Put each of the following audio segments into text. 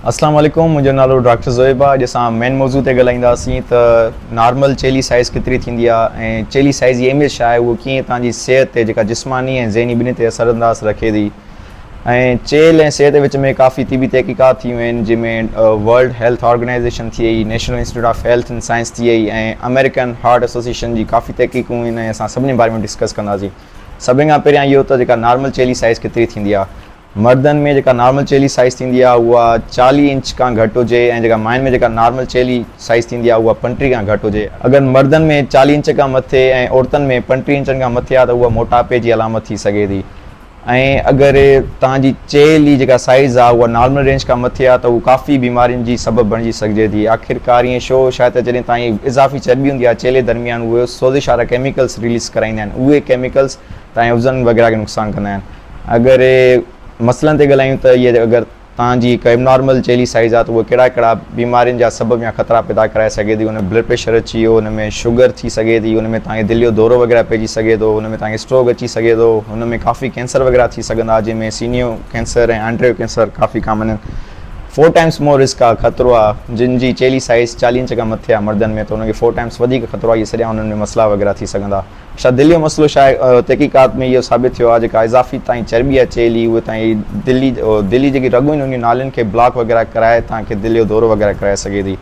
अस्सलाम वालेकुम, मुंहिंजो नालो डॉक्टर ज़ोएब आहे। अॼु असां मेन मौज़ू ते ॻाल्हाईंदासीं त नॉर्मल चेली साइज़ केतिरी थींदी आहे ऐं चेली साइज़ जी अहमियत छा आहे, उहो कीअं तव्हांजी सिहत ते जेका जिस्मानी ऐं ज़हनी ॿिन्ही ते असरअंदाज़ रखे थी। ऐं चेल ऐं सिहत विच में काफ़ी तिबी तहक़ीक़ात थियूं आहिनि, जंहिंमें वर्ल्ड हेल्थ ऑर्गेनाइज़ेशन थी वई, national institute of health and science थी वई ऐं अमेरिकन हार्ट एसोसिएशन जी काफ़ी तहक़ीक़ूं आहिनि ऐं असां सभिनी बारे में डिस्कस कंदासीं। सभिनि खां पहिरियां इहो त जेका नॉर्मल चेली साइज़ केतिरी थींदी आहे। मर्दनि में जेका नॉर्मल चेली साइज़ थींदी आहे उहा 40 इंच खां घटि हुजे ऐं जेका मायुनि में जेका नॉर्मल चेली साइज़ थींदी आहे उहा 35 खां घटि हुजे। अगरि मर्दनि में 40 इंच खां मथे ऐं औरतुनि में 35 इंचनि खां मथे आहे त उहा मोटापे जी अलामत थी सघे थी। ऐं अगरि तव्हांजी चेली जेका साइज़ आहे उहा नॉर्मल रेंज खां मथे आहे त उहा काफ़ी बीमारियुनि जी सबबु बणिजी सघिजे थी। आख़िरकार ईअं छो, शायदि जॾहिं तव्हांजी इज़ाफ़ी चर्बी हूंदी आहे चेले दरमियान, उहे सोज़िश वारा केमिकल्स रिलीज़ कराईंदा आहिनि। उहे केमिकल्स तव्हांजे वज़न वग़ैरह खे नुक़सानु कंदा आहिनि। अगरि मसइलनि ते ॻाल्हायूं त इहे अगरि तव्हांजी हिकु एबनॉर्मल चेली साइज़ आहे त उहे कहिड़ा कहिड़ा बीमारियुनि जा सबबु या ख़तरा पैदा कराए सघे थी। हुन में ब्लड प्रेशर अची वियो, हुन में शुगर थी सघे थी, हुन में तव्हांखे दिलि जो दौरो वग़ैरह पइजी सघे थो, हुन में तव्हांखे स्ट्रोक अची सघे थो, हुन में काफ़ी कैंसर वग़ैरह थी सघंदा, जंहिंमें सीनियो कैंसर ऐं आंड्रियो कैंसर काफ़ी कॉमन आहिनि। 4 टाइम्स मोर रिस्क आहे, ख़तरो आहे। जिन जी चेली साइज़ 40 इंच खां मथे आहे मर्दनि में, त हुनखे 4 टाइम्स वधीक ख़तरो आहे। इहे सॼा हुननि में मसइला वग़ैरह थी सघंदा। छा दिलि जो मसइलो छा आहे, तहक़ीक़ात में इहो साबित थियो आहे जेका इज़ाफ़ी तव्हांजी चर्बी आहे चेली, उहे तव्हांजी दिल्ली जेकी रॻूं आहिनि उन नालियुनि खे ब्लॉक वग़ैरह कराए तव्हांखे दिलि जो दौरो वग़ैरह कराए सघे थी।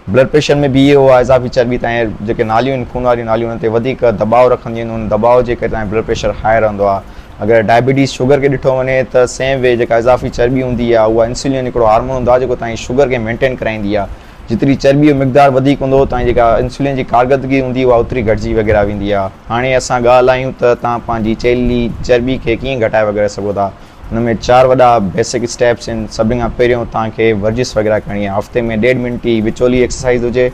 ब्लड प्रेशर में बि इहो आहे, इज़ाफ़ी चर्बी तव्हांजे जेके नालियूं आहिनि, खून वारियूं नालियूं, उन ते वधीक दबाव रखंदियूं आहिनि। उन दबाव जे करे तव्हांजो ब्लड प्रेशर हाई रहंदो आहे। अगरि डायबिटीज़ शुगर खे ॾिठो वञे त सेम वे जेका इज़ाफ़ी चर्बी हूंदी आहे उहा इंसुलिन हिकिड़ो हार्मोन हूंदो आहे जेको तव्हांजी शुगर खे मेंटेन कराईंदी आहे। जेतिरी चर्बी जो मिक़दार वधीक हूंदो, तव्हांजी जेका इंसुलिन जी कारकर्दगी हूंदी उहा ओतिरी घटिजी वग़ैरह वेंदी आहे। हाणे असां ॻाल्हायूं त तव्हां पंहिंजी चेली चर्बी खे कीअं घटाए वग़ैरह सघो था। हुन में 4 वॾा बेसिक स्टेप्स आहिनि। सभिनी खां पहिरियों तव्हांखे वर्जिश वग़ैरह करणी आहे। हफ़्ते में 1.5 मिंट जी विचोली एक्सरसाइज़ हुजे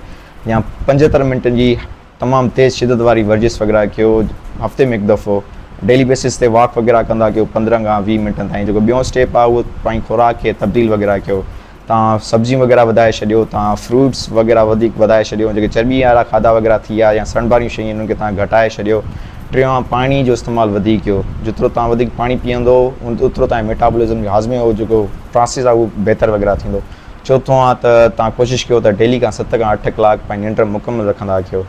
या 75 मिंटनि जी तमामु तेज़ शिदत वारी वर्जिश वग़ैरह कयो। हफ़्ते में 1 दफ़ो डेली बेसिस ते वॉक वग़ैरह कंदा कयो 15 खां 20 मिंटनि ताईं। जेको ॿियों स्टेप आहे उहो पंहिंजी खुराक खे तब्दील वग़ैरह कयो। तव्हां सब्जियूं वग़ैरह वधाए छॾियो, तव्हां फ्रूट्स वग़ैरह वधीक वधाए छॾियो, जेके चर्बी वारा खाधा वग़ैरह थी विया या सण भारियूं शयूं आहिनि उनखे तव्हां घटाए छॾियो। टियों, पाणी जो इस्तेमालु वधीक कयो। जेतिरो तव्हां वधीक पाणी पीअंदो ओतिरो तव्हांजे मेटाबॉलिज़म जो हाज़मे जो जेको प्रोसेस आहे उहो बहितर वग़ैरह थींदो। चोथों आहे त तव्हां कोशिशि कयो त डेली खां 7 खां 8 कलाक पंहिंजी निंड मुकमल रखंदा कयो।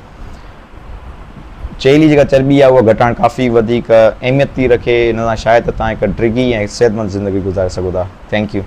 चेली जेका चर्बी आहे उहा घटाइणु काफ़ी वधीक अहमियत थी रखे। इन सां शायदि तव्हां हिकु डिघी ऐं सिहतमंद ज़िंदगी गुज़ारे सघो था। Thank U.